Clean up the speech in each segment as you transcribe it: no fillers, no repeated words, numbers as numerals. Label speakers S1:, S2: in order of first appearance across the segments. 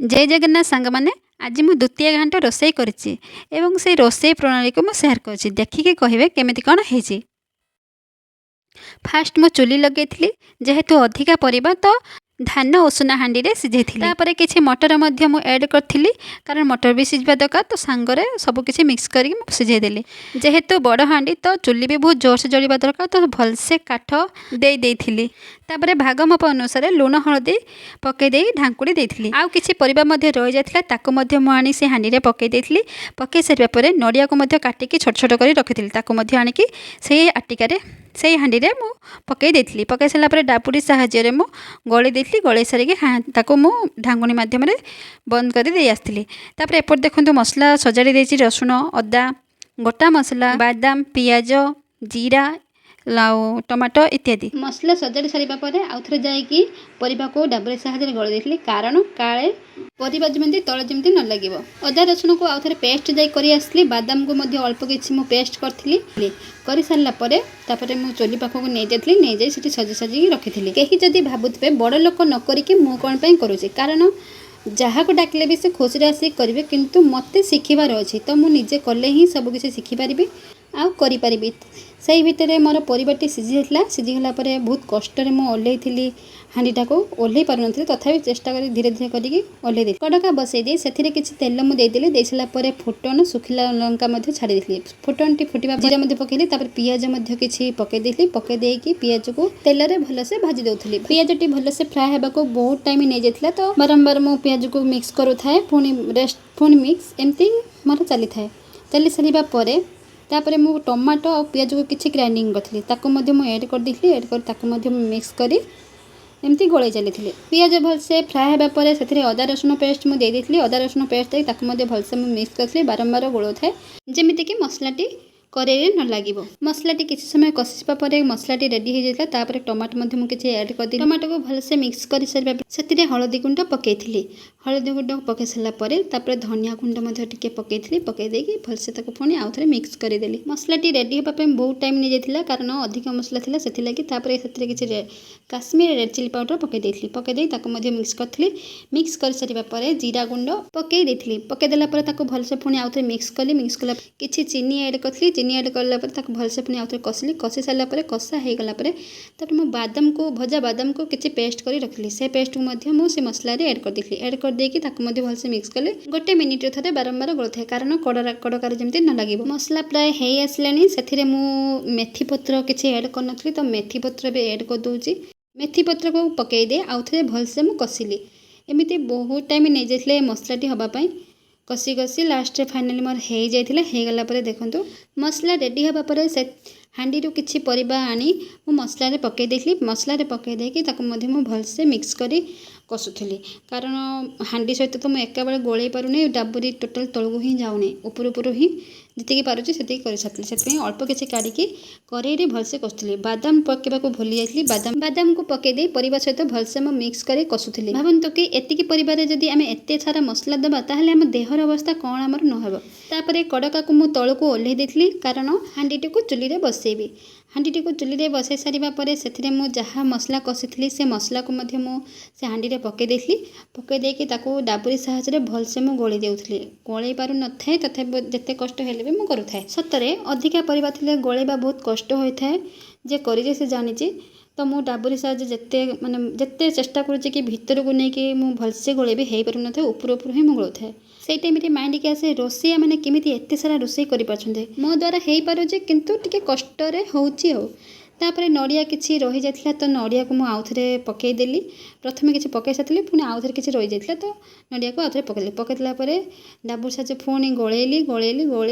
S1: जय जगन्नाथ सांग मैंने आज मु द्वितीय घाट रोसई करिछि एवं से रोसई प्रणाली को मु शेयर करछि देखिके कहिबे केमिति कोन हेछि। फास्ट मु चुली लगेइथिली जेहेतु अधिका परिबा तो धान उषुना हांडी रे सिझेइथिली तापरे किछि मटर मध्य मु ऐड करथिली कारण मटर भी सिझबा दरकार तो सांगरे सब किछि मिक्स करी मु सिझेइ देली। जेहेतु बड़ हांडी तो चुली भी बहुत जोर से जलिबा दरकार तो भल से काठ देई देइथिली तापरे भाग माप अनुसार लूण हळदी पकई देई ढांकुड़ी देइथिली आउ किछि परिबा मध्य रहि जायथिला ताको मध्य मु आनी से हांडी रे पकई देइथिली। पकई सारिबा परे नडिया को मध्य काटिकी छोट छोट करी रखिथिली ताको मध्य आनिकी सेही आटिका रे सेही हांडी रे मु पकई देइथिली। पकई साला परे डापुडी साहाय्य रे मु गळी देइथिली गळी सारिके ताको मु ढांगुणी माध्यम रे बंद करी देई आस्थिली। तापरे एपट देखंतु मसला सजाड़ी देइछि रसुण अदा गोटा मसला बादाम पियाज जीरा लाउ टमाटो इत्यादि मसला सजाड़ी सारिबा परे आउथरे जाईकी परिबा को डाबरे साहाय्य गळी देइथिली कारण काळे परिबा जेमति तळ जेमति न लागिवो। अदा रसुण को आउथरे पेस्ट जाई करी आसली बादाम को मध्य अल्प किछि मु पेस्ट करथिली करी सारला परे तापरे मु चोली पाखो को नै जाथली नै जाई सिटी सजी सजी रखिथिली। केही जदी भाबुतबे बड़ लोक न करिके मु कोन पई करूछि कारण जहाँ को डाकिले भी से खुशी आसिक करेंगे किंतु मते शिखिबार अच्छी तो मुझे निजे कले ही सब किसी शिखिपारि आउ करि से भितर मोर परिवारटी सिझीला सिझीगला बहुत कष्ट मुझे ओल्लैली हांडीटा को ओल्लै पार नी तथापि चेष्टा कर धीरे धीरे करके ओल्लै कड़का बसई दी से किसी तेल मुझे दे सारापर फुटन सुखिला लंका छाड़ी फुटन टी फुटा जीरा पकईली पियाज किसी पकईदी पकईदी पियाज को तेल रे भलसे भाजी दौली पियाज टी भलसे फ्राए होगा बहुत टाइम नहीं जाता तो बारंबार मु पियाज को मिक्स करूए पुणी रेस्ट पुणी मिक्स एमती मोर चली थाए चली सारा तापर मु टमाटो और पियाज को किसी ग्राइंडिंग करी एड कर देती एड कर मिक्स करी एमती गोलाई चली पियाज भलसे फ्राए होगापर से अदा रसुण पेस्ट मुझे देती अदा रसुण पेस्ट देती भलसे मिक्स करी बारंबार गोलाऊ थाए जमीक मसलाटी करेई न लगे मसलाटी किसी समय कषिबा परे मसलाटी रेडी हो जाता तापर टमाटो मुझे ऐड कर दी टमाटो को भलसे मिक्स कर सारा से हलदी गुंड पकई हलदी गुंड पकई सारापर धनिया गुंड टे पकई पकईदी भलसे पुणी आउ थे मिक्स करदेली मसलाटी रेडी होगापी बहुत टाइम नहीं जाता कारण अधिक मसला था से किसी काश्मीर रेड चिली पाउडर पकई पकईदी मिक्स करी मिक्स कर सारापर जीरा गुंड पकई पकईदेला भलसे पुणी आउ थे मिक्स कली मिक्स कला किसी चीनी ऐड करी चीनी ऐड कलापर भलसे पुणी आउ थे कषिली कषि सारापर कषा हो गलापर मु बादाम को भजा बादाम को किसी पेस्ट कर रखी से पेस्ट को मुझे मसला ऐड कर देती ऐड कर देकी भलसे मिक्स कले गोटे मिनिट थे बारंबार गोलुए कारण कड़कार जमी न लगे मसला प्राय हो आसलानी से मेथी पत्र किसी ऐड कर नी तो मेथी पत्र भी ऐड कर दूसरी मेथी पत्र को पकई दे आउ थे भलसे मु कषिली एमती बहुत टाइम नहीं जाते मसलाटी हाँपाई कषि कषि लास्ट फाइनाली मोर हो जाता देखो मसला रेडी हाँपापर से हांडी रू किसी परिबा आनी मु मसला पकई देती मसला पकई देकी मु भलसे मिक्स करी कषुली कारण हांडी सहित तो मुझे एका बेले गोलई पारुनी डाबुरी टोटाल तलू ही जाऊनी उपर ही जी पार्टी से कर सारी से अल्प किसी काढ़ी करेई भलसे कषुली बादाम पकेबा भूली जाती बादाम को पकईदे परिबा सहित भलसे मु मिक्स कर कषुली भावतु कि एतिकी परिबार जदि आम एत सारा मसला देवा ताहले आम देहर अवस्था कौन आमर नहब तापर कड़का को मु तल को ओल्लै देती कारण हांडीटी को चुली रे बसैबी हांडीटी को चुली रे बसई सारापर से मुझे जहाँ मसला कषी से मसला को से हांडी रे पकई देती पकई देकी डाबुरी साहाय्य भलसे मु गोली देउथली गोलई पारु न थाए तथापि जिते कष्ट हेले भी मु करुथाए सतरे अधिका परिबा थिले गोलैबा बहुत कष्ट होता है जे करी से जानी तो मु डाबुरी साहाय्य जिते माने जिते चेष्टा करुच्ची कि भितर को लेकिन मु भलसे गोलैबी हो पार न ऊपर ही मु गोलुए से टाइम माइंड के आसे रोसैया मैंने केमिति एते सारा रोसई करि पारछन्ते मो द्वारा हो पारुचे किंतु टिके कष्ट रे होउची हो तापर नड़िया किसी रही जाता तो नड़िया को मुझे आउ थे पकईदेली प्रथम किसी पकई सारी पुणी आउ थे किसी रही जाता तो नड़िया को आउ थे पकईली पकईदेला डाबुर साजे पुणी गोलैली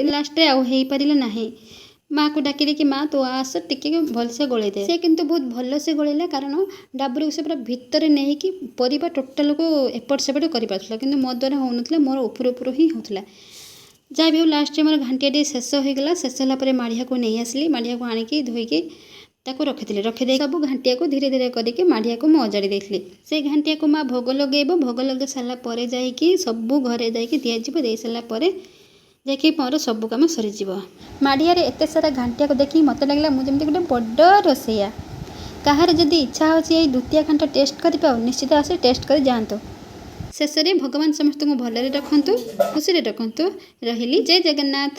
S1: लास्ट आउ हो पारे ना माँ को डाकिली कि माँ तो आस टिके भलसे गोलई दे से किंतु बहुत भलसे गोलैला कारण डाबुरी से पूरा भितर नहीं कि परिबा टोटाल को एपट सेपट कर पार्ला कि मो द्वारा हो ना मोर ऊपर ही होता जहाँ भी हो लास्ट मोर घाटिया शेष होगा शेष होगा माड़िया को नहीं आसली माड़िया को आणिकी धोईकी रखी रखीदे सब घाटिया को धीरे धीरे करके माड़िया को अजाड़ी देती से घाटिया को माँ भोग लगेब भोग लगे सारापर जाकि सब घरे जाकि दिज्व दे सारापर जाकि मोर सब कम सरीज माड़िया एत सारा घाटिया को देखी मत लगे मुझे गोटे बड़ रोसैया कहार जदि इच्छा हो द्वितीय घाट टेस्ट कर निश्चित आसे टेस्ट कर जातु शेष में भगवान समस्त को भलरे रखु खुशी रखु रही जय जगन्नाथ।